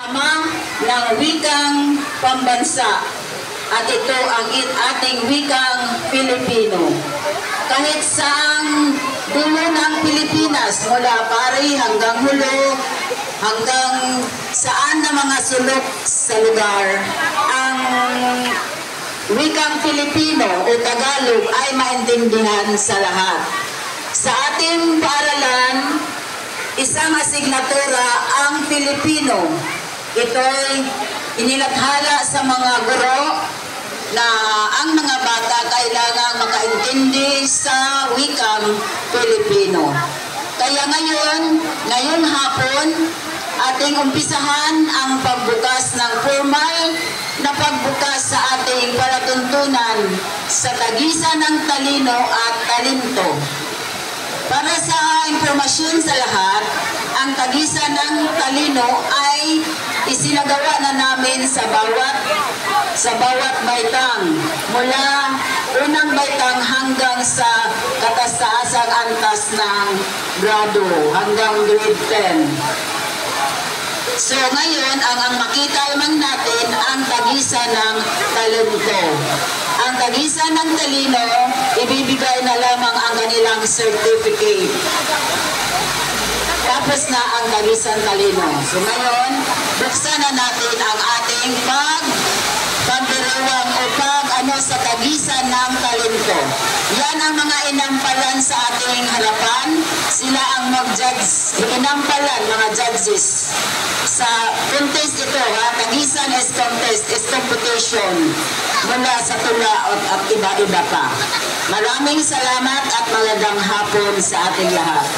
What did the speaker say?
Ama ng wikang pambansa at ito ang ating wikang Pilipino. Kahit saang dulo ng Pilipinas, mula pari hanggang hulo, hanggang saan na mga sulok sa lugar, ang wikang Pilipino o Tagalog ay maintindihan sa lahat. Sa ating paaralan, isang asignatura ang Pilipino. Ito'y inilathala sa mga guro na ang mga bata kailangang makaintindi sa wikang Pilipino. Kaya ngayong hapon, ating umpisahan ang pagbukas ng formal na pagbukas sa ating palatuntunan sa tagisan ng talino at talento. Para sa impormasyon sa lahat, ang tagisan ng talino ay isinagawa na namin sa bawat baitang, mula unang baitang hanggang sa kataas-taasang antas ng grado hanggang grade 10. So ngayon, ang makita naman natin ang tagisan ng talento. Ang tagisan ng talino, ibibigay na lamang ang kanilang certificate. Tapos na ang tagisan talino. So ngayon, buksan na natin ang ating pagdiriwang o sa tagisan ng talento. Yan ang mga inampalan sa ating harapan. Sila ang mag-judge. Inampalan, mga judges. Sa contest ito, tagisan is contest, is competition. Mula sa tula at iba-iba pa. Maraming salamat at magandang hapon sa ating lahat.